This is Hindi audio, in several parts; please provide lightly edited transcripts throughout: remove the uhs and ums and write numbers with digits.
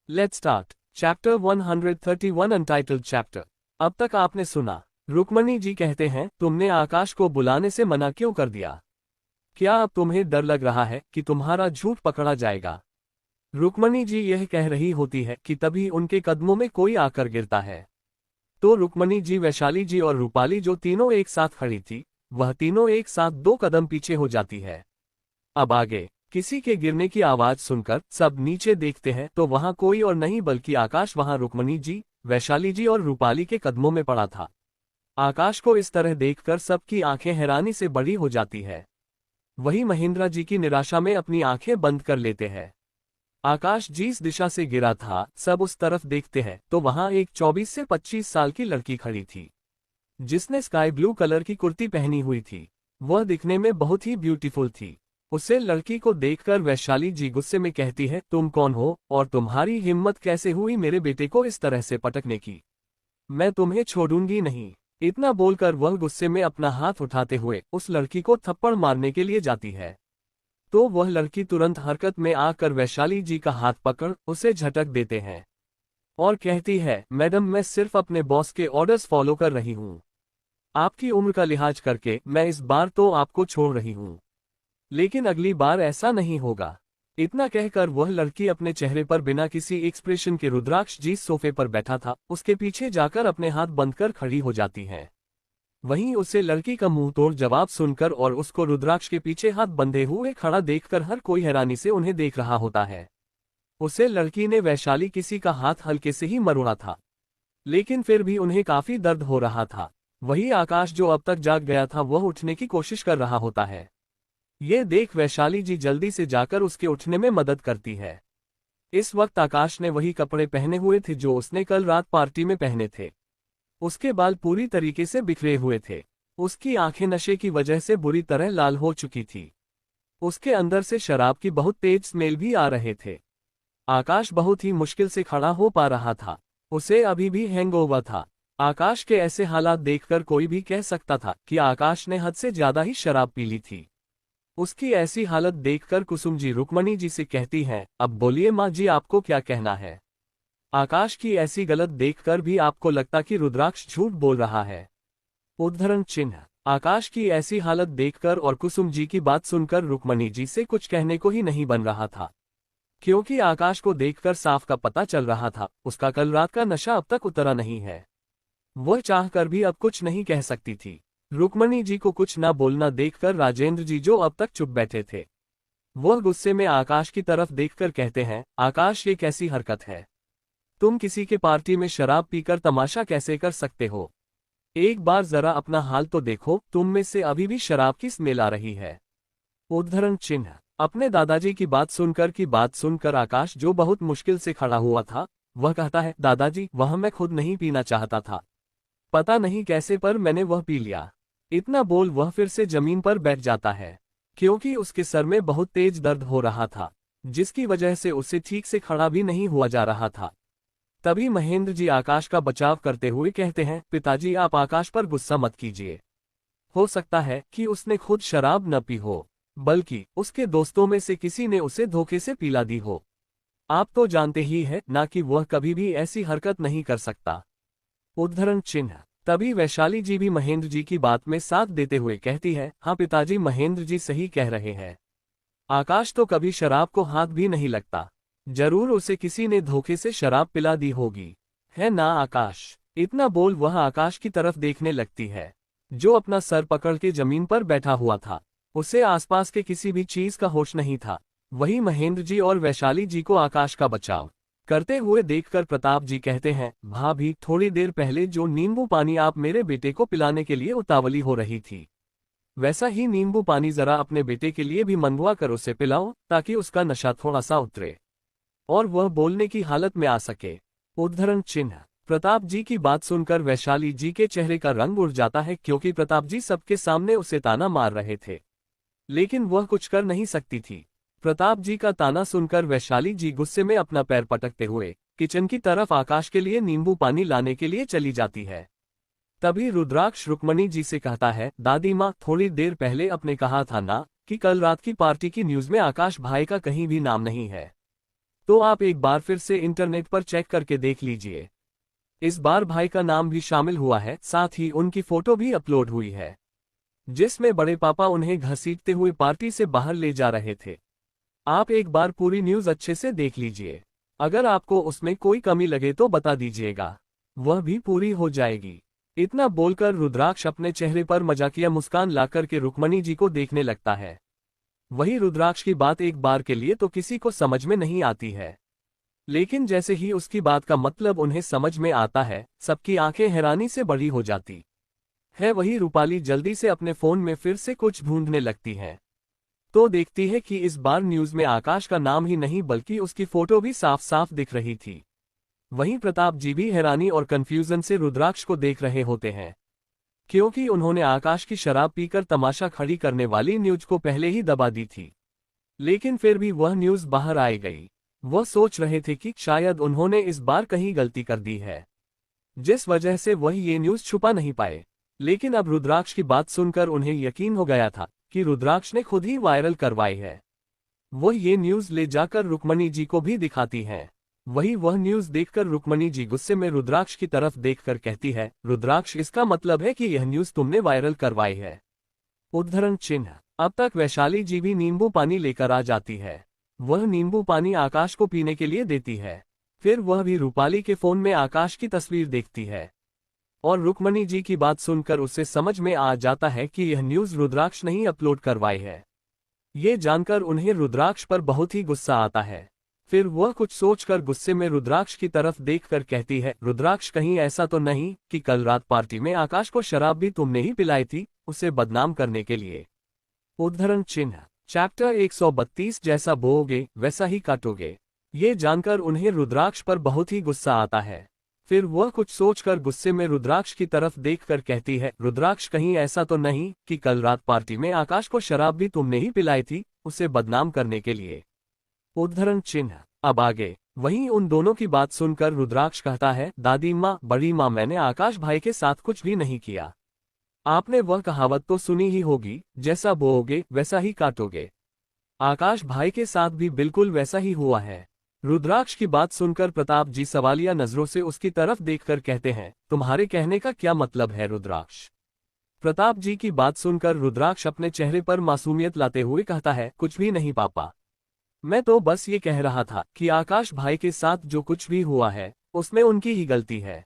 Let's start. Chapter 131 untitled chapter. अब तक आपने सुना। रुक्मणी जी कहते हैं, तुमने आकाश को बुलाने से मना क्यों कर दिया? क्या अब तुम्हें डर लग रहा है कि तुम्हारा झूठ पकड़ा जाएगा? रुक्मणी जी यह कह रही होती है कि तभी उनके कदमों में कोई आकर गिरता है। तो रुक्मणी जी, वैशाली जी और रूपाली जो तीनों एक साथ खड़ी थी, वह तीनों एक साथ 2 कदम पीछे हो जाती है। अब आगे किसी के गिरने की आवाज सुनकर सब नीचे देखते हैं तो वहां कोई और नहीं बल्कि आकाश वहां रुक्मणी जी, वैशाली जी और रूपाली के कदमों में पड़ा था। आकाश को इस तरह देखकर सबकी आंखें हैरानी से बड़ी हो जाती है। वही महेंद्र जी की निराशा में अपनी आंखें बंद कर लेते हैं। आकाश जिस दिशा से गिरा था, सब उस तरफ देखते हैं तो वहां एक 24 से 25 साल की लड़की खड़ी थी, जिसने स्काई ब्लू कलर की कुर्ती पहनी हुई थी। वह दिखने में बहुत ही ब्यूटीफुल थी। उसे लड़की को देखकर वैशाली जी गुस्से में कहती है, तुम कौन हो और तुम्हारी हिम्मत कैसे हुई मेरे बेटे को इस तरह से पटकने की? मैं तुम्हें छोड़ूंगी नहीं। इतना बोलकर वह गुस्से में अपना हाथ उठाते हुए उस लड़की को थप्पड़ मारने के लिए जाती है। तो वह लड़की तुरंत हरकत में आकर वैशाली जी का हाथ पकड़ उसे झटक देते हैं और कहती है, मैडम मैं सिर्फ अपने बॉस के ऑर्डर्स फॉलो कर रही हूँ। आपकी उम्र का लिहाज करके मैं इस बार तो आपको छोड़ रही हूँ, लेकिन अगली बार ऐसा नहीं होगा। इतना कहकर वह लड़की अपने चेहरे पर बिना किसी एक्सप्रेशन के रुद्राक्ष जिस सोफे पर बैठा था उसके पीछे जाकर अपने हाथ बंद कर खड़ी हो जाती है। वहीं उसे लड़की का मुंह तोड़ जवाब सुनकर और उसको रुद्राक्ष के पीछे हाथ बंधे हुए खड़ा देखकर हर कोई हैरानी से उन्हें देख रहा होता है। उसे लड़की ने वैशाली किसी का हाथ हल्के से ही मरोड़ा था, लेकिन फिर भी उन्हें काफी दर्द हो रहा था। वही आकाश जो अब तक जाग गया था वह उठने की कोशिश कर रहा होता है। ये देख वैशाली जी जल्दी से जाकर उसके उठने में मदद करती है। इस वक्त आकाश ने वही कपड़े पहने हुए थे जो उसने कल रात पार्टी में पहने थे। उसके बाल पूरी तरीके से बिखरे हुए थे। उसकी आंखें नशे की वजह से बुरी तरह लाल हो चुकी थी। उसके अंदर से शराब की बहुत तेज स्मेल भी आ रहे थे। आकाश बहुत ही मुश्किल से खड़ा हो पा रहा था। उसे अभी भी हैंगओवर था। आकाश के ऐसे हालात देखकर कोई भी कह सकता था कि आकाश ने हद से ज्यादा ही शराब पी ली थी। उसकी ऐसी हालत देखकर कुसुम जी रुक्मणी जी से कहती हैं, अब बोलिए माँ जी, आपको क्या कहना है? आकाश की ऐसी गलत देखकर भी आपको लगता कि रुद्राक्ष झूठ बोल रहा है? उद्धरण चिन्ह। आकाश की ऐसी हालत देखकर और कुसुम जी की बात सुनकर रुक्मणी जी से कुछ कहने को ही नहीं बन रहा था, क्योंकि आकाश को देखकर साफ का पता चल रहा था उसका कल रात का नशा अब तक उतरा नहीं है। वह चाहकर भी अब कुछ नहीं कह सकती थी। रुक्मणी जी को कुछ ना बोलना देखकर राजेंद्र जी जो अब तक चुप बैठे थे, वह गुस्से में आकाश की तरफ देखकर कहते हैं, आकाश ये कैसी हरकत है? तुम किसी के पार्टी में शराब पीकर तमाशा कैसे कर सकते हो? एक बार जरा अपना हाल तो देखो, तुम में से अभी भी शराब की स्मेल आ रही है। उद्धरण चिन्ह। अपने दादाजी की बात सुनकर आकाश जो बहुत मुश्किल से खड़ा हुआ था, वह कहता है, दादाजी वह मैं खुद नहीं पीना चाहता था, पता नहीं कैसे पर मैंने वह पी लिया। इतना बोल वह फिर से जमीन पर बैठ जाता है, क्योंकि उसके सर में बहुत तेज दर्द हो रहा था, जिसकी वजह से उसे ठीक से खड़ा भी नहीं हुआ जा रहा था। तभी महेंद्र जी आकाश का बचाव करते हुए कहते हैं, पिताजी आप आकाश पर गुस्सा मत कीजिए। हो सकता है कि उसने खुद शराब न पी हो, बल्कि उसके दोस्तों में से किसी ने उसे धोखे से पिला दी हो। आप तो जानते ही हैं ना कि वह कभी भी ऐसी हरकत नहीं कर सकता। उद्धरण चिन्ह। तभी वैशाली जी भी महेंद्र जी की बात में साथ देते हुए कहती है, हाँ पिताजी, महेंद्र जी सही कह रहे हैं। आकाश तो कभी शराब को हाथ भी नहीं लगता, जरूर उसे किसी ने धोखे से शराब पिला दी होगी, है ना आकाश? इतना बोल वह आकाश की तरफ देखने लगती है, जो अपना सर पकड़ के जमीन पर बैठा हुआ था। उसे आसपास के किसी भी चीज का होश नहीं था। वही महेंद्र जी और वैशाली जी को आकाश का बचाव करते हुए देखकर प्रताप जी कहते हैं, भाभी थोड़ी देर पहले जो नींबू पानी आप मेरे बेटे को पिलाने के लिए उतावली हो रही थी, वैसा ही नींबू पानी जरा अपने बेटे के लिए भी मंगवा कर उसे पिलाओ, ताकि उसका नशा थोड़ा सा उतरे और वह बोलने की हालत में आ सके। उद्धरण चिन्ह। प्रताप जी की बात सुनकर वैशाली जी के चेहरे का रंग उड़ जाता है, क्योंकि प्रताप जी सबके सामने उसे ताना मार रहे थे, लेकिन वह कुछ कर नहीं सकती थी। प्रताप जी का ताना सुनकर वैशाली जी गुस्से में अपना पैर पटकते हुए किचन की तरफ आकाश के लिए नींबू पानी लाने के लिए चली जाती है। तभी रुद्राक्ष रुक्मणी जी से कहता है, दादी माँ थोड़ी देर पहले आपने कहा था ना कि कल रात की पार्टी की न्यूज में आकाश भाई का कहीं भी नाम नहीं है। तो आप एक बार फिर से इंटरनेट पर चेक करके देख लीजिए। इस बार भाई का नाम भी शामिल हुआ है, साथ ही उनकी फोटो भी अपलोड हुई है, जिसमें बड़े पापा उन्हें घसीटते हुए पार्टी से बाहर ले जा रहे थे। आप एक बार पूरी न्यूज़ अच्छे से देख लीजिए। अगर आपको उसमें कोई कमी लगे तो बता दीजिएगा, वह भी पूरी हो जाएगी। इतना बोलकर रुद्राक्ष अपने चेहरे पर मजाकिया मुस्कान लाकर के रुक्मणी जी को देखने लगता है। वही रुद्राक्ष की बात एक बार के लिए तो किसी को समझ में नहीं आती है, लेकिन जैसे ही उसकी बात का मतलब उन्हें समझ में आता है, सबकी आंखें हैरानी से बड़ी हो जाती है। वही रूपाली जल्दी से अपने फोन में फिर से कुछ ढूंढने लगती है, तो देखती है कि इस बार न्यूज में आकाश का नाम ही नहीं बल्कि उसकी फोटो भी साफ साफ दिख रही थी। वहीं प्रताप जी भी हैरानी और कंफ्यूजन से रुद्राक्ष को देख रहे होते हैं, क्योंकि उन्होंने आकाश की शराब पीकर तमाशा खड़ी करने वाली न्यूज को पहले ही दबा दी थी, लेकिन फिर भी वह न्यूज बाहर आई गई। वह सोच रहे थे कि शायद उन्होंने इस बार कहीं गलती कर दी है, जिस वजह से वह ये न्यूज छुपा नहीं पाए। लेकिन अब रुद्राक्ष की बात सुनकर उन्हें यकीन हो गया था कि रुद्राक्ष ने खुद ही वायरल करवाई है। वह ये न्यूज ले जाकर रुक्मणी जी को भी दिखाती हैं। वही वह न्यूज देखकर रुक्मणी जी गुस्से में रुद्राक्ष की तरफ देखकर कहती है, रुद्राक्ष, इसका मतलब है कि यह न्यूज तुमने वायरल करवाई है। उद्धरण चिन्ह। अब तक वैशाली जी भी नींबू पानी लेकर आ जाती है। वह नींबू पानी आकाश को पीने के लिए देती है। फिर वह भी रूपाली के फोन में आकाश की तस्वीर देखती है, और रुक्मणी जी की बात सुनकर उसे समझ में आ जाता है कि यह न्यूज रुद्राक्ष नहीं अपलोड करवाई है। ये जानकर उन्हें रुद्राक्ष पर बहुत ही गुस्सा आता है। फिर वह कुछ सोचकर गुस्से में रुद्राक्ष की तरफ देखकर कहती है, रुद्राक्ष, कहीं ऐसा तो नहीं कि कल रात पार्टी में आकाश को शराब भी तुमने ही पिलाई थी, उसे बदनाम करने के लिए। उद्धरण चिन्ह। चैप्टर 132। जैसा बोओगे वैसा ही काटोगे। ये जानकर उन्हें रुद्राक्ष पर बहुत ही गुस्सा आता है। फिर वह कुछ सोचकर गुस्से में रुद्राक्ष की तरफ देखकर कहती है, रुद्राक्ष, कहीं ऐसा तो नहीं कि कल रात पार्टी में आकाश को शराब भी तुमने ही पिलाई थी, उसे बदनाम करने के लिए। उद्धरण चिन्ह। अब आगे। वहीं उन दोनों की बात सुनकर रुद्राक्ष कहता है, दादी माँ, बड़ी माँ, मैंने आकाश भाई के साथ कुछ भी नहीं किया। आपने वह कहावत तो सुनी ही होगी, जैसा बोओगे वैसा ही काटोगे। आकाश भाई के साथ भी बिल्कुल वैसा ही हुआ है। रुद्राक्ष की बात सुनकर प्रताप जी सवालिया नजरों से उसकी तरफ देखकर कहते हैं, तुम्हारे कहने का क्या मतलब है रुद्राक्ष? प्रताप जी की बात सुनकर रुद्राक्ष अपने चेहरे पर मासूमियत लाते हुए कहता है, कुछ भी नहीं पापा, मैं तो बस ये कह रहा था कि आकाश भाई के साथ जो कुछ भी हुआ है उसमें उनकी ही गलती है।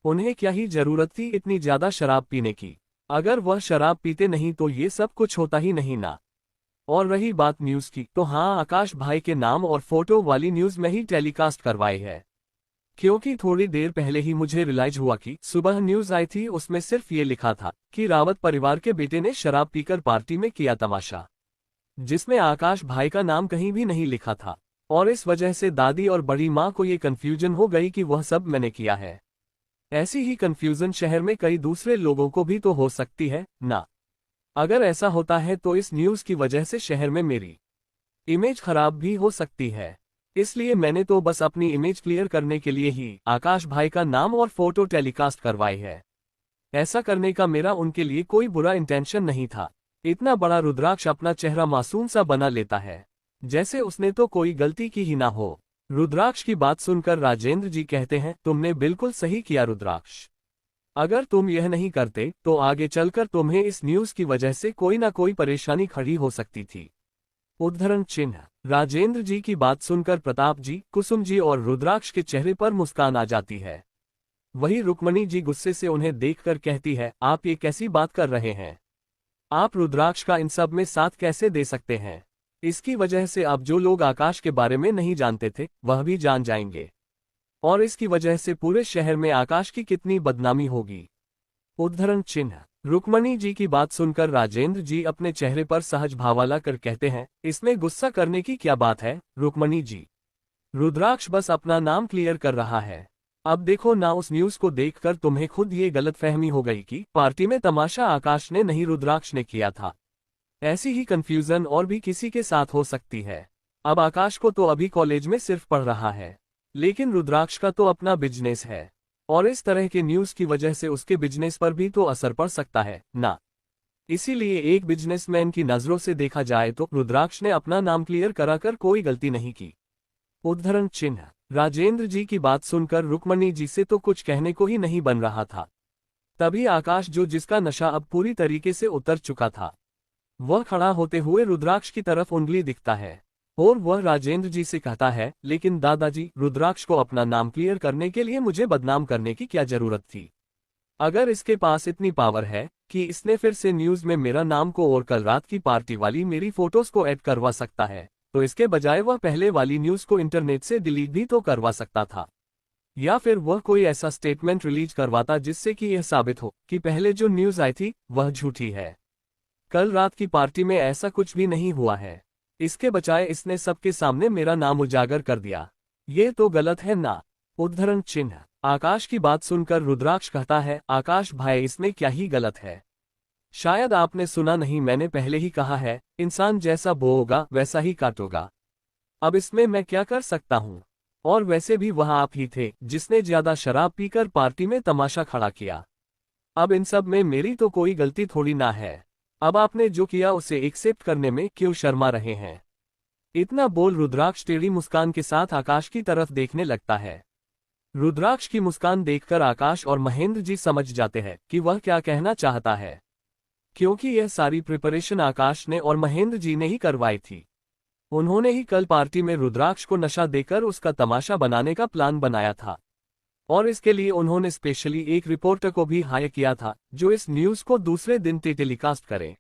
उन्हें क्या ही जरूरत थी इतनी ज्यादा शराब पीने की? अगर वह शराब पीते नहीं तो ये सब कुछ होता ही नहीं ना। और रही बात न्यूज की, तो हाँ, आकाश भाई के नाम और फोटो वाली न्यूज में ही टेलीकास्ट करवाई है, क्योंकि थोड़ी देर पहले ही मुझे रियलाइज हुआ कि सुबह न्यूज आई थी, उसमें सिर्फ ये लिखा था कि रावत परिवार के बेटे ने शराब पीकर पार्टी में किया तमाशा, जिसमें आकाश भाई का नाम कहीं भी नहीं लिखा था। और इस वजह से दादी और बड़ी माँ को ये कंफ्यूजन हो गई कि वह सब मैंने किया है। ऐसी ही कंफ्यूजन शहर में कई दूसरे लोगों को भी तो हो सकती है ना। अगर ऐसा होता है तो इस न्यूज की वजह से शहर में मेरी इमेज खराब भी हो सकती है। इसलिए मैंने तो बस अपनी इमेज क्लियर करने के लिए ही आकाश भाई का नाम और फोटो टेलीकास्ट करवाई है। ऐसा करने का मेरा उनके लिए कोई बुरा इंटेंशन नहीं था। इतना बड़ा रुद्राक्ष अपना चेहरा मासूम सा बना लेता है, जैसे उसने तो कोई गलती की ही ना हो। रुद्राक्ष की बात सुनकर राजेंद्र जी कहते हैं, तुमने बिल्कुल सही किया रुद्राक्ष। अगर तुम यह नहीं करते तो आगे चलकर तुम्हें इस न्यूज की वजह से कोई ना कोई परेशानी खड़ी हो सकती थी। उद्धरण चिन्ह। राजेंद्र जी की बात सुनकर प्रताप जी, कुसुम जी और रुद्राक्ष के चेहरे पर मुस्कान आ जाती है। वही रुक्मणी जी गुस्से से उन्हें देखकर कहती है, आप ये कैसी बात कर रहे हैं? आप रुद्राक्ष का इन सब में साथ कैसे दे सकते हैं? इसकी वजह से अब जो लोग आकाश के बारे में नहीं जानते थे वह भी जान जाएंगे, और इसकी वजह से पूरे शहर में आकाश की कितनी बदनामी होगी। उद्धरण चिन्ह। रुक्मणी जी की बात सुनकर राजेंद्र जी अपने चेहरे पर सहज भावाला कर कहते हैं, इसमें गुस्सा करने की क्या बात है रुक्मणी जी? रुद्राक्ष बस अपना नाम क्लियर कर रहा है। अब देखो ना, उस न्यूज को देखकर तुम्हें खुद ये गलतफहमी हो गई कि पार्टी में तमाशा आकाश ने नहीं रुद्राक्ष ने किया था। ऐसी ही कंफ्यूजन और भी किसी के साथ हो सकती है। अब आकाश को तो अभी कॉलेज में सिर्फ पढ़ रहा है, लेकिन रुद्राक्ष का तो अपना बिजनेस है, और इस तरह के न्यूज की वजह से उसके बिजनेस पर भी तो असर पड़ सकता है ना। इसीलिए एक बिजनेसमैन की नजरों से देखा जाए तो रुद्राक्ष ने अपना नाम क्लियर कराकर कोई गलती नहीं की। उद्धरण चिन्ह। राजेंद्र जी की बात सुनकर रुक्मणी जी से तो कुछ कहने को ही नहीं बन रहा था। तभी आकाश, जो जिसका नशा अब पूरी तरीके से उतर चुका था, वह खड़ा होते हुए रुद्राक्ष की तरफ उंगली दिखता है और वह राजेंद्र जी से कहता है, लेकिन दादाजी, रुद्राक्ष को अपना नाम क्लियर करने के लिए मुझे बदनाम करने की क्या जरूरत थी? अगर इसके पास इतनी पावर है कि इसने फिर से न्यूज में मेरा नाम को और कल रात की पार्टी वाली मेरी फोटोज को ऐड करवा सकता है, तो इसके बजाय वह पहले वाली न्यूज को इंटरनेट से डिलीट भी तो करवा सकता था। या फिर वह कोई ऐसा स्टेटमेंट रिलीज करवाता जिससे कि यह साबित हो कि पहले जो न्यूज आई थी वह झूठी है। कल रात की पार्टी में ऐसा कुछ भी नहीं हुआ है। इसके बजाय इसने सबके सामने मेरा नाम उजागर कर दिया। ये तो गलत है ना? उद्धरण चिन्ह। आकाश की बात सुनकर रुद्राक्ष कहता है, आकाश भाई, इसमें क्या ही गलत है? शायद आपने सुना नहीं, मैंने पहले ही कहा है, इंसान जैसा बोओगा वैसा ही काटोगा। अब इसमें मैं क्या कर सकता हूँ? और वैसे भी वह आप ही थे जिसने ज्यादा शराब पीकर पार्टी में तमाशा खड़ा किया। अब इन सब में मेरी तो कोई गलती थोड़ी ना है। अब आपने जो किया उसे एक्सेप्ट करने में क्यों शर्मा रहे हैं? इतना बोल रुद्राक्ष टेढ़ी मुस्कान के साथ आकाश की तरफ देखने लगता है। रुद्राक्ष की मुस्कान देखकर आकाश और महेंद्र जी समझ जाते हैं कि वह क्या कहना चाहता है, क्योंकि यह सारी प्रिपरेशन आकाश ने और महेंद्र जी ने ही करवाई थी। उन्होंने ही कल पार्टी में रुद्राक्ष को नशा देकर उसका तमाशा बनाने का प्लान बनाया था, और इसके लिए उन्होंने स्पेशली एक रिपोर्टर को भी हायर किया था जो इस न्यूज को दूसरे दिन टेलीकास्ट करे,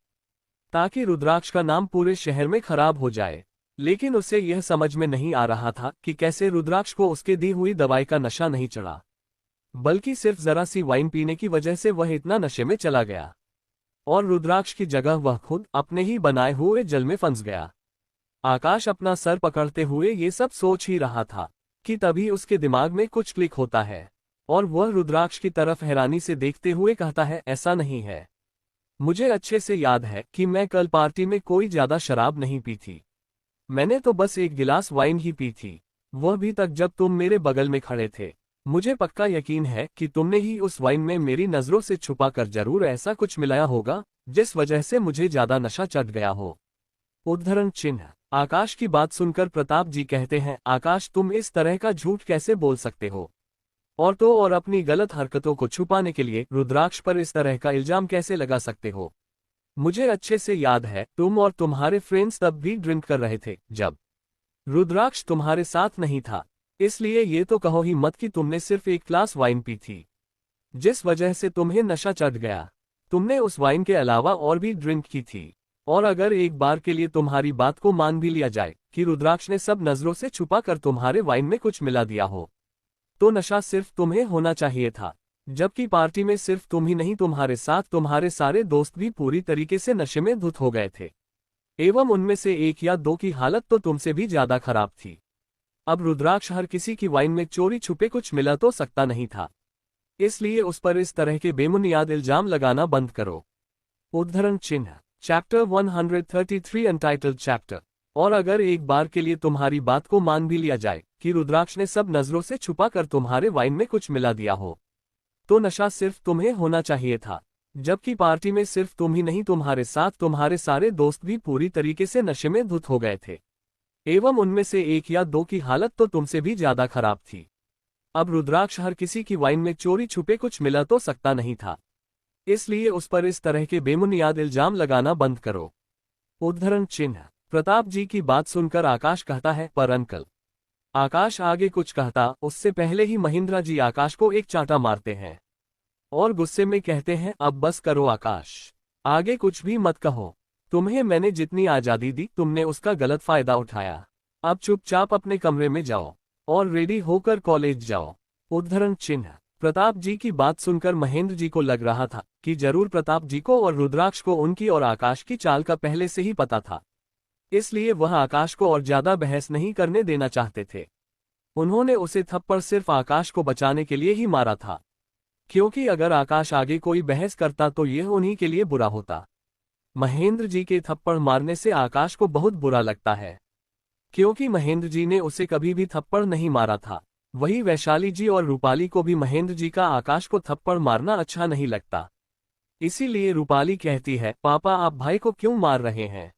ताकि रुद्राक्ष का नाम पूरे शहर में खराब हो जाए। लेकिन उसे यह समझ में नहीं आ रहा था कि कैसे रुद्राक्ष को उसके दी हुई दवाई का नशा नहीं चढ़ा, बल्कि सिर्फ जरा सी वाइन पीने की वजह से वह इतना नशे में चला गया और रुद्राक्ष की जगह वह खुद अपने ही बनाए हुए जल में फंस गया। आकाश अपना सर पकड़ते हुए ये सब सोच ही रहा था कि तभी उसके दिमाग में कुछ क्लिक होता है और वह रुद्राक्ष की तरफ हैरानी से देखते हुए कहता है, ऐसा नहीं है। मुझे अच्छे से याद है कि मैं कल पार्टी में कोई ज्यादा शराब नहीं पी थी। मैंने तो बस एक गिलास वाइन ही पी थी, वह भी तक जब तुम मेरे बगल में खड़े थे। मुझे पक्का यकीन है कि तुमने ही उस वाइन में मेरी नजरों से छुपा कर जरूर ऐसा कुछ मिलाया होगा जिस वजह से मुझे ज्यादा नशा चढ़ गया हो। उद्धरण चिन्ह। आकाश की बात सुनकर प्रताप जी कहते हैं, आकाश, तुम इस तरह का झूठ कैसे बोल सकते हो? और तो और अपनी गलत हरकतों को छुपाने के लिए रुद्राक्ष पर इस तरह का इल्जाम कैसे लगा सकते हो? मुझे अच्छे से याद है, तुम और तुम्हारे फ्रेंड्स तब भी ड्रिंक कर रहे थे जब रुद्राक्ष तुम्हारे साथ नहीं था। इसलिए ये तो कहो ही मत कि तुमने सिर्फ एक ग्लास वाइन पी थी जिस वजह से तुम्हें नशा चढ़ गया। तुमने उस वाइन के अलावा और भी ड्रिंक की थी। और अगर एक बार के लिए तुम्हारी बात को मान भी लिया जाए कि रुद्राक्ष ने सब नजरों से छुपा कर तुम्हारे वाइन में कुछ मिला दिया हो, तो नशा सिर्फ तुम्हें होना चाहिए था, जबकि पार्टी में सिर्फ तुम ही नहीं, तुम्हारे साथ तुम्हारे सारे दोस्त भी पूरी तरीके से नशे में धुत हो गए थे, एवं उनमें से एक या दो की हालत तो तुमसे भी ज्यादा खराब थी। अब रुद्राक्ष हर किसी की वाइन में चोरी छुपे कुछ मिला तो सकता नहीं था, इसलिए उस पर इस तरह के बेबुनियाद इल्जाम लगाना बंद करो। उद्धरण चिन्ह। Chapter 133 untitled chapter. और अगर एक बार के लिए तुम्हारी बात को मान भी लिया जाए कि रुद्राक्ष ने सब नजरों से छुपा कर तुम्हारे वाइन में कुछ मिला दिया हो, तो नशा सिर्फ तुम्हें होना चाहिए था, जबकि पार्टी में सिर्फ तुम ही नहीं, तुम्हारे साथ तुम्हारे सारे दोस्त भी पूरी तरीके से नशे में धुत हो गए थे, एवं उनमें से एक या दो की हालत तो तुमसे भी ज्यादा खराब थी। अब रुद्राक्ष हर किसी की वाइन में चोरी छुपे कुछ मिला तो सकता नहीं था, इसलिए उस पर इस तरह के बेबुनियाद इल्जाम लगाना बंद करो। उद्धरण चिन्ह। प्रताप जी की बात सुनकर आकाश कहता है, पर अंकल। आकाश आगे कुछ कहता उससे पहले ही महिंद्रा जी आकाश को एक चांटा मारते हैं और गुस्से में कहते हैं, अब बस करो आकाश, आगे कुछ भी मत कहो। तुम्हें मैंने जितनी आजादी दी तुमने उसका गलत फायदा उठाया। अब चुपचाप अपने कमरे में जाओ और रेडी होकर कॉलेज जाओ। उद्धरण चिन्ह। प्रताप जी की बात सुनकर महेंद्र जी को लग रहा था कि जरूर प्रताप जी को और रुद्राक्ष को उनकी और आकाश की चाल का पहले से ही पता था, इसलिए वह आकाश को और ज्यादा बहस नहीं करने देना चाहते थे। उन्होंने उसे थप्पड़ सिर्फ आकाश को बचाने के लिए ही मारा था, क्योंकि अगर आकाश आगे कोई बहस करता तो यह उन्हीं के लिए बुरा होता। महेंद्र जी के थप्पड़ मारने से आकाश को बहुत बुरा लगता है, क्योंकि महेंद्र जी ने उसे कभी भी थप्पड़ नहीं मारा था। वही वैशाली जी और रूपाली को भी महेंद्र जी का आकाश को थप्पड़ मारना अच्छा नहीं लगता। इसीलिए रूपाली कहती है, पापा आप भाई को क्यों मार रहे हैं?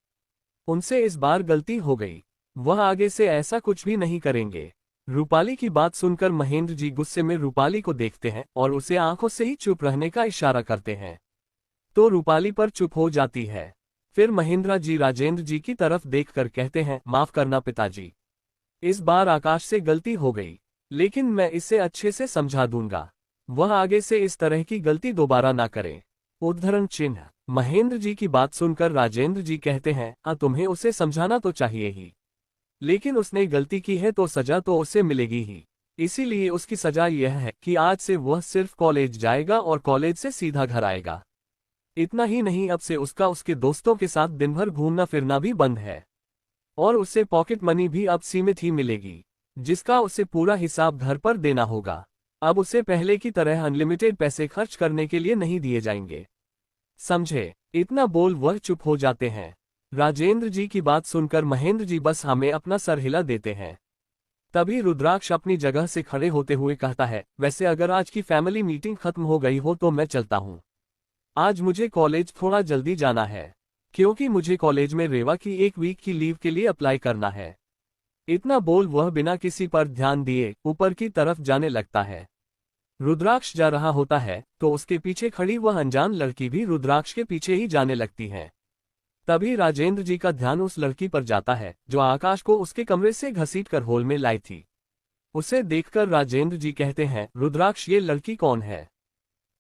उनसे इस बार गलती हो गई। वह आगे से ऐसा कुछ भी नहीं करेंगे। रूपाली की बात सुनकर महेंद्र जी गुस्से में रूपाली को देखते हैं और उसे आंखों से ही चुप रहने का इशारा करते हैं, तो रूपाली पर चुप हो जाती है। फिर महेंद्र जी राजेंद्र जी की तरफ देखकर कहते हैं, माफ करना पिताजी, इस बार आकाश से गलती हो गई, लेकिन मैं इसे अच्छे से समझा दूंगा। वह आगे से इस तरह की गलती दोबारा ना करे। उद्धरण चिन्ह। महेंद्र जी की बात सुनकर राजेंद्र जी कहते हैं, हाँ तुम्हें उसे समझाना तो चाहिए ही, लेकिन उसने गलती की है तो सजा तो उसे मिलेगी ही। इसीलिए उसकी सजा यह है कि आज से वह सिर्फ कॉलेज जाएगा और कॉलेज से सीधा घर आएगा। इतना ही नहीं, अब से उसका उसके दोस्तों के साथ दिन भर घूमना फिरना भी बंद है, और उसे पॉकेट मनी भी अब सीमित ही मिलेगी, जिसका उसे पूरा हिसाब घर पर देना होगा। अब उसे पहले की तरह अनलिमिटेड पैसे खर्च करने के लिए नहीं दिए जाएंगे, समझे? इतना बोल वह चुप हो जाते हैं। राजेंद्र जी की बात सुनकर महेंद्र जी बस हमें अपना सर हिला देते हैं। तभी रुद्राक्ष अपनी जगह से खड़े होते हुए कहता है, वैसे अगर आज की फैमिली मीटिंग खत्म हो गई हो तो मैं चलता हूँ। आज मुझे कॉलेज थोड़ा जल्दी जाना है, क्योंकि मुझे कॉलेज में रेवा की 1 वीक की लीव के लिए अप्लाई करना है। इतना बोल वह बिना किसी पर ध्यान दिए ऊपर की तरफ जाने लगता है। रुद्राक्ष जा रहा होता है तो उसके पीछे खड़ी वह अनजान लड़की भी रुद्राक्ष के पीछे ही जाने लगती है। तभी राजेंद्र जी का ध्यान उस लड़की पर जाता है जो आकाश को उसके कमरे से घसीटकर हॉल में लाई थी। उसे देखकर राजेंद्र जी कहते हैं, रुद्राक्ष ये लड़की कौन है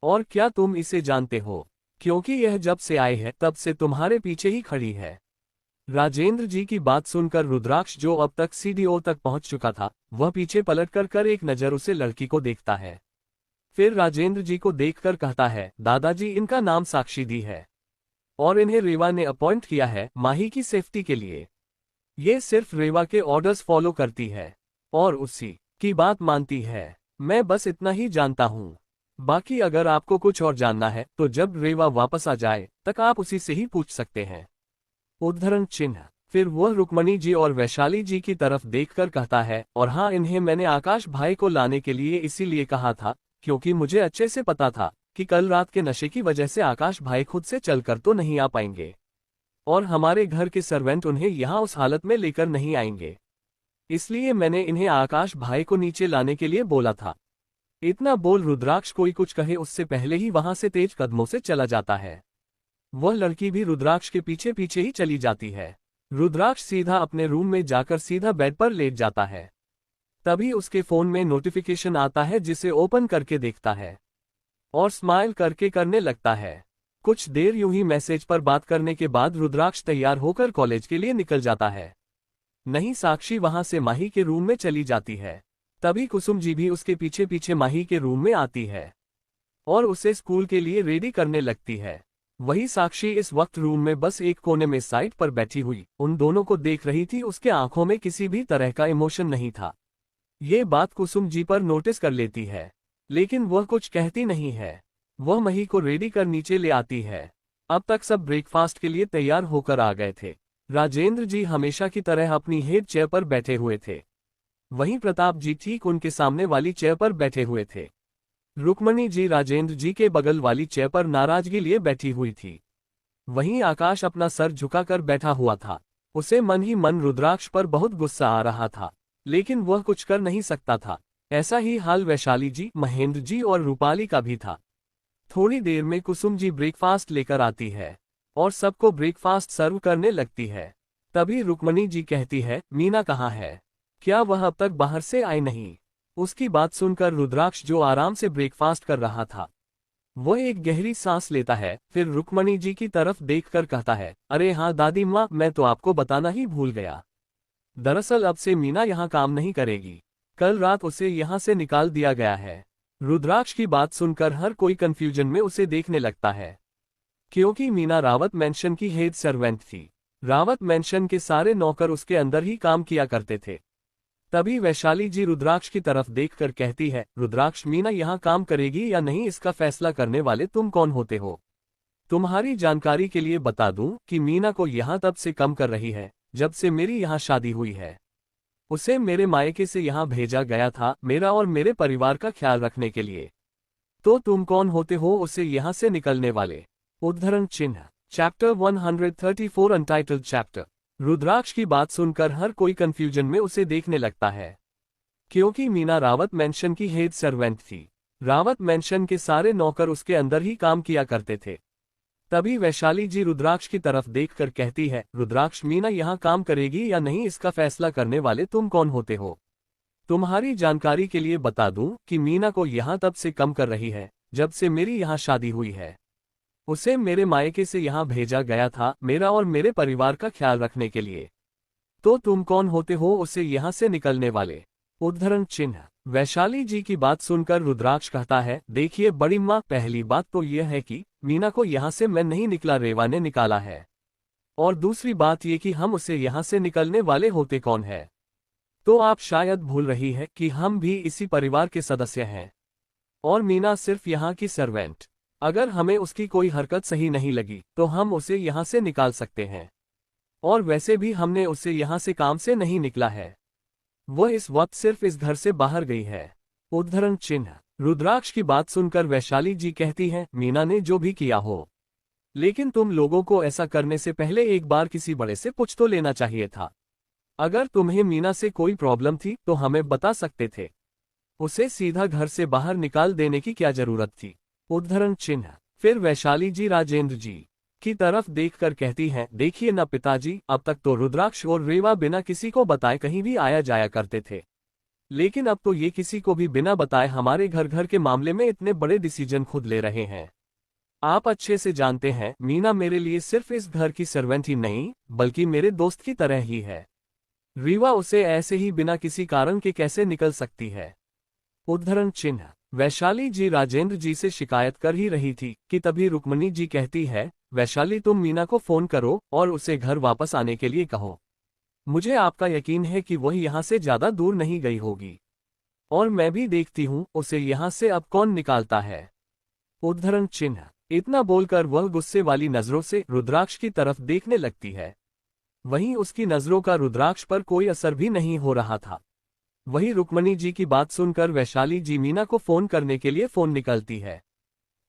और क्या तुम इसे जानते हो? क्योंकि यह जब से आई है तब से तुम्हारे पीछे ही खड़ी है। राजेंद्र जी की बात सुनकर रुद्राक्ष, जो अब तक सीडीओ तक पहुंच चुका था, वह पीछे पलट कर एक नजर उसे लड़की को देखता है। फिर राजेंद्र जी को देखकर कहता है, दादाजी इनका नाम साक्षी दी है और इन्हें रेवा ने अपॉइंट किया है माही की सेफ्टी के लिए। ये सिर्फ रेवा के ऑर्डर्स फॉलो करती है और उसी की बात मानती है। मैं बस इतना ही जानता हूँ, बाकी अगर आपको कुछ और जानना है तो जब रेवा वापस आ जाए तक आप उसी से ही पूछ सकते हैं। उद्धरण चिन्ह। फिर वह रुक्मणी जी और वैशाली जी की तरफ देखकर कहता है, और हाँ, इन्हें मैंने आकाश भाई को लाने के लिए इसीलिए कहा था क्योंकि मुझे अच्छे से पता था कि कल रात के नशे की वजह से आकाश भाई खुद से चलकर तो नहीं आ पाएंगे और हमारे घर के सर्वेंट उन्हें यहाँ उस हालत में लेकर नहीं आएंगे। इसलिए मैंने इन्हें आकाश भाई को नीचे लाने के लिए बोला था। इतना बोल रुद्राक्ष कोई कुछ कहे उससे पहले ही वहां से तेज कदमों से चला जाता है। वह लड़की भी रुद्राक्ष के पीछे पीछे ही चली जाती है। रुद्राक्ष सीधा अपने रूम में जाकर सीधा बेड पर लेट जाता है। तभी उसके फोन में नोटिफिकेशन आता है जिसे ओपन करके देखता है और स्माइल करके करने लगता है। कुछ देर यूं ही मैसेज पर बात करने के बाद रुद्राक्ष तैयार होकर कॉलेज के लिए निकल जाता है। नहीं, साक्षी वहां से माही के रूम में चली जाती है। तभी कुसुम जी भी उसके पीछे पीछे माही के रूम में आती है और उसे स्कूल के लिए रेडी करने लगती है। वही साक्षी इस वक्त रूम में बस एक कोने में साइड पर बैठी हुई उन दोनों को देख रही थी। उसके आंखों में किसी भी तरह का इमोशन नहीं था। ये बात कुसुम जी पर नोटिस कर लेती है, लेकिन वह कुछ कहती नहीं है। वह मही को रेडी कर नीचे ले आती है। अब तक सब ब्रेकफास्ट के लिए तैयार होकर आ गए थे। राजेंद्र जी हमेशा की तरह अपनी हेड चेयर पर बैठे हुए थे। वहीं प्रताप जी ठीक उनके सामने वाली चेयर पर बैठे हुए थे। रुक्मणी जी राजेंद्र जी के बगल वाली चेयर पर नाराजगी लिए बैठी हुई थी। वहीं आकाश अपना सर झुकाकर बैठा हुआ था। उसे मन ही मन रुद्राक्ष पर बहुत गुस्सा आ रहा था, लेकिन वह कुछ कर नहीं सकता था। ऐसा ही हाल वैशाली जी, महेंद्र जी और रूपाली का भी था। थोड़ी देर में कुसुम जी ब्रेकफास्ट लेकर आती है और सबको ब्रेकफास्ट सर्व करने लगती है। तभी रुक्मणी जी कहती है, मीना कहाँ है? क्या वह अब तक बाहर से आई नहीं? उसकी बात सुनकर रुद्राक्ष, जो आराम से ब्रेकफास्ट कर रहा था, वो एक गहरी सांस लेता है। फिर रुक्मणी जी की तरफ देखकर कहता है, अरे हाँ दादी माँ, मैं तो आपको बताना ही भूल गया। दरअसल अब से मीना यहाँ काम नहीं करेगी। कल रात उसे यहाँ से निकाल दिया गया है। रुद्राक्ष की बात सुनकर हर कोई कंफ्यूजन में उसे देखने लगता है, क्योंकि मीना रावत मेंशन की हेड सर्वेंट थी। रावत मेंशन के सारे नौकर उसके अंदर ही काम किया करते थे। तभी वैशाली जी रुद्राक्ष की तरफ देखकर कहती है, रुद्राक्ष, मीना यहाँ काम करेगी या नहीं इसका फैसला करने वाले तुम कौन होते हो? तुम्हारी जानकारी के लिए बता दूं कि मीना को यहाँ तब से कम कर रही है जब से मेरी यहाँ शादी हुई है। उसे मेरे मायके से यहाँ भेजा गया था मेरा और मेरे परिवार का ख्याल रखने के लिए। तो तुम कौन होते हो उसे यहाँ से निकलने वाले? उद्धरण चिन्ह। Chapter 134 untitled chapter. रुद्राक्ष की बात सुनकर हर कोई कंफ्यूजन में उसे देखने लगता है, क्योंकि मीना रावत मैंशन की हेड सर्वेंट थी। रावत मैंशन के सारे नौकर उसके अंदर ही काम किया करते थे। तभी वैशाली जी रुद्राक्ष की तरफ देखकर कहती है, रुद्राक्ष, मीना यहाँ काम करेगी या नहीं इसका फैसला करने वाले तुम कौन होते हो? तुम्हारी जानकारी के लिए बता दूं कि मीना को यहाँ तब से कम कर रही है जब से मेरी यहाँ शादी हुई है। उसे मेरे मायके से यहाँ भेजा गया था मेरा और मेरे परिवार का ख्याल रखने के लिए। तो तुम कौन होते हो उसे यहाँ से निकलने वाले? उद्धरण चिन्ह। वैशाली जी की बात सुनकर रुद्राक्ष कहता है, देखिए बड़ी माँ, पहली बात तो यह है कि मीना को यहाँ से मैं नहीं निकला, रेवा ने निकाला है। और दूसरी बात ये कि हम उसे यहाँ से निकलने वाले होते कौन है? तो आप शायद भूल रही है कि हम भी इसी परिवार के सदस्य हैं और मीना सिर्फ यहाँ की सर्वेंट। अगर हमें उसकी कोई हरकत सही नहीं लगी तो हम उसे यहाँ से निकाल सकते हैं। और वैसे भी हमने उसे यहाँ से काम से नहीं निकला है, वह इस वक्त सिर्फ इस घर से बाहर गई है। उद्धरण चिन्ह। रुद्राक्ष की बात सुनकर वैशाली जी कहती हैं, मीना ने जो भी किया हो, लेकिन तुम लोगों को ऐसा करने से पहले एक बार किसी बड़े से पूछ तो लेना चाहिए था। अगर तुम्हें मीना से कोई प्रॉब्लम थी तो हमें बता सकते थे, उसे सीधा घर से बाहर निकाल देने की क्या जरूरत थी? उद्धरण चिन्ह। फिर वैशाली जी राजेंद्र जी की तरफ देखकर कहती हैं, देखिए न पिताजी, अब तक तो रुद्राक्ष और रेवा बिना किसी को बताए कहीं भी आया जाया करते थे, लेकिन अब तो ये किसी को भी बिना बताए हमारे घर घर के मामले में इतने बड़े डिसीजन खुद ले रहे हैं। आप अच्छे से जानते हैं मीना मेरे लिए सिर्फ इस घर की सर्वेंट ही नहीं बल्कि मेरे दोस्त की तरह ही है। रीवा उसे ऐसे ही बिना किसी कारण के कैसे निकल सकती है? उद्धरण चिन्ह। वैशाली जी राजेंद्र जी से शिकायत कर ही रही थी कि तभी रुक्मणी जी कहती है, वैशाली तुम मीना को फोन करो और उसे घर वापस आने के लिए कहो। मुझे आपका यकीन है कि वह यहाँ से ज्यादा दूर नहीं गई होगी, और मैं भी देखती हूँ उसे यहाँ से अब कौन निकालता है। उद्धरण चिन्ह। इतना बोलकर वह गुस्से वाली नजरों से रुद्राक्ष की तरफ देखने लगती है। वहीं उसकी नजरों का रुद्राक्ष पर कोई असर भी नहीं हो रहा था। वहीं रुक्मणी जी की बात सुनकर वैशाली जी मीना को फोन करने के लिए फोन निकलती है।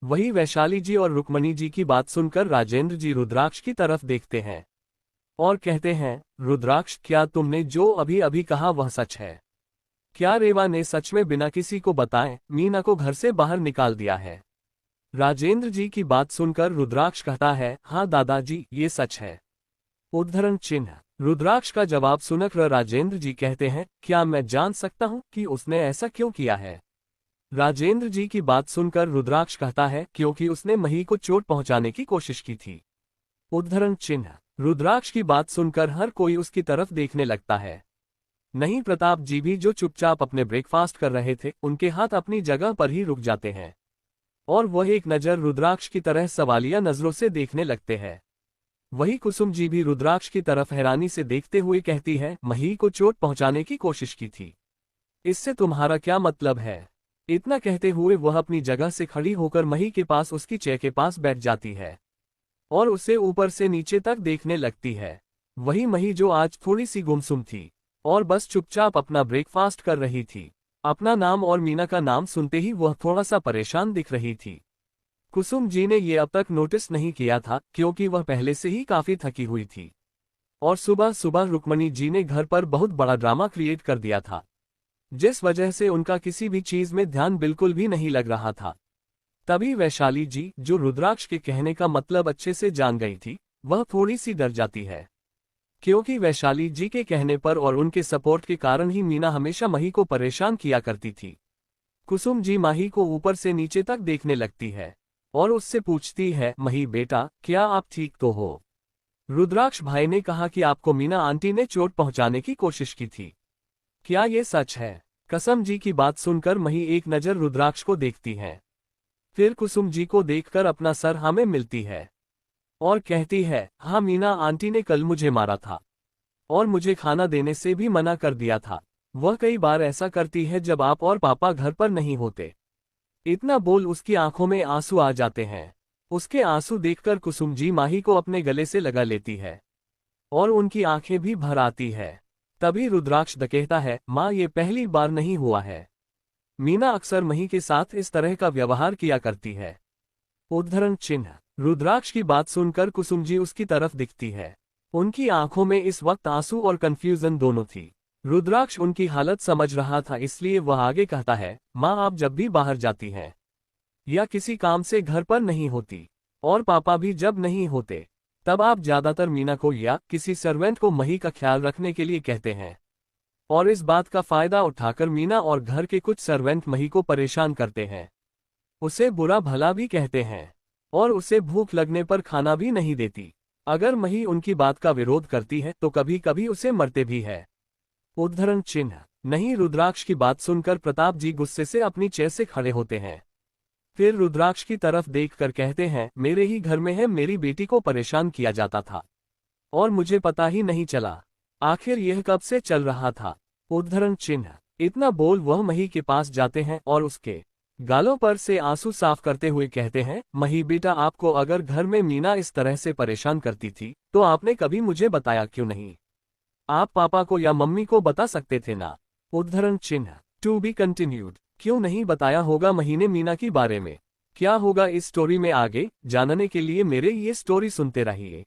वहीं वैशाली जी और रुक्मणी जी की बात सुनकर राजेंद्र जी रुद्राक्ष की तरफ देखते हैं और कहते हैं, रुद्राक्ष, क्या तुमने जो अभी अभी कहा वह सच है? क्या रेवा ने सच में बिना किसी को बताए मीना को घर से बाहर निकाल दिया है? राजेंद्र जी की बात सुनकर रुद्राक्ष कहता है, हाँ दादाजी, ये सच है। उद्धरण चिन्ह। रुद्राक्ष का जवाब सुनकर राजेंद्र जी कहते हैं, क्या मैं जान सकता हूं कि उसने ऐसा क्यों किया है? राजेंद्र जी की बात सुनकर रुद्राक्ष कहता है, क्योंकि उसने मही को चोट पहुंचाने की कोशिश की थी। उद्धरण चिन्ह। रुद्राक्ष की बात सुनकर हर कोई उसकी तरफ देखने लगता है। नहीं, प्रताप जी भी जो चुपचाप अपने ब्रेकफास्ट कर रहे थे, उनके हाथ अपनी जगह पर ही रुक जाते हैं और वह एक नज़र रुद्राक्ष की तरह सवालिया नजरों से देखने लगते हैं। वही कुसुम जी भी रुद्राक्ष की तरफ हैरानी से देखते हुए कहती है, मही को चोट पहुंचाने की कोशिश की थी, इससे तुम्हारा क्या मतलब है? इतना कहते हुए वह अपनी जगह से खड़ी होकर मही के पास उसकी चेयर के पास बैठ जाती है और उसे ऊपर से नीचे तक देखने लगती है। वही मही जो आज थोड़ी सी गुमसुम थी और बस चुपचाप अपना ब्रेकफास्ट कर रही थी, अपना नाम और मीना का नाम सुनते ही वह थोड़ा सा परेशान दिख रही थी। कुसुम जी ने ये अब तक नोटिस नहीं किया था क्योंकि वह पहले से ही काफी थकी हुई थी और सुबह सुबह रुक्मणी जी ने घर पर बहुत बड़ा ड्रामा क्रिएट कर दिया था, जिस वजह से उनका किसी भी चीज में ध्यान बिल्कुल भी नहीं लग रहा था। तभी वैशाली जी, जो रुद्राक्ष के कहने का मतलब अच्छे से जान गई थी, वह थोड़ी सी डर जाती है, क्योंकि वैशाली जी के कहने पर और उनके सपोर्ट के कारण ही मीना हमेशा मही को परेशान किया करती थी। कुसुम जी माही को ऊपर से नीचे तक देखने लगती है और उससे पूछती है, मही बेटा, क्या आप ठीक तो हो? रुद्राक्ष भाई ने कहा कि आपको मीना आंटी ने चोट पहुंचाने की कोशिश की थी, क्या ये सच है? कसम जी की बात सुनकर मही एक नजर रुद्राक्ष को देखती है, फिर कुसुम जी को देखकर अपना सर हाँ में मिलती है और कहती है, हाँ, मीना आंटी ने कल मुझे मारा था और मुझे खाना देने से भी मना कर दिया था। वह कई बार ऐसा करती है जब आप और पापा घर पर नहीं होते। इतना बोल उसकी आंखों में आंसू आ जाते हैं। उसके आंसू देखकर कुसुम जी माही को अपने गले से लगा लेती है और उनकी आंखें भी भर आती है। तभी रुद्राक्ष कहता है, माँ, ये पहली बार नहीं हुआ है, मीना अक्सर मही के साथ इस तरह का व्यवहार किया करती है। उद्धरण चिन्ह। रुद्राक्ष की बात सुनकर कुसुम जी उसकी तरफ दिखती है उनकी आंखों में इस वक्त आंसू और कंफ्यूजन दोनों थी। रुद्राक्ष उनकी हालत समझ रहा था, इसलिए वह आगे कहता है, माँ आप जब भी बाहर जाती हैं या किसी काम से घर पर नहीं होती, और पापा भी जब नहीं होते, तब आप ज्यादातर मीना को या किसी सर्वेंट को मही का ख्याल रखने के लिए कहते हैं। और इस बात का फायदा उठाकर मीना और घर के कुछ सर्वेंट मही को परेशान करते हैं, उसे बुरा भला भी कहते हैं, और उसे भूख लगने पर खाना भी नहीं देती। अगर मही उनकी बात का विरोध करती है तो कभी कभी उसे मरते भी है। उद्धरण चिन्ह। नहीं, रुद्राक्ष की बात सुनकर प्रताप जी गुस्से से अपनी चेयर से खड़े होते हैं। फिर रुद्राक्ष की तरफ देखकर कहते हैं, मेरे ही घर में है मेरी बेटी को परेशान किया जाता था और मुझे पता ही नहीं चला। आखिर यह कब से चल रहा था। उद्धरण चिन्ह। इतना बोल वह मही के पास जाते हैं और उसके गालों पर से आंसू साफ करते हुए कहते हैं, मही बेटा, आपको अगर घर में मीना इस तरह से परेशान करती थी तो आपने कभी मुझे बताया क्यों नहीं? आप पापा को या मम्मी को बता सकते थे ना। उद्धरण चिन्ह। To be continued. क्यों नहीं बताया होगा मही ने मीना के बारे में? क्या होगा इस स्टोरी में आगे जानने के लिए मेरे ये स्टोरी सुनते रहिए।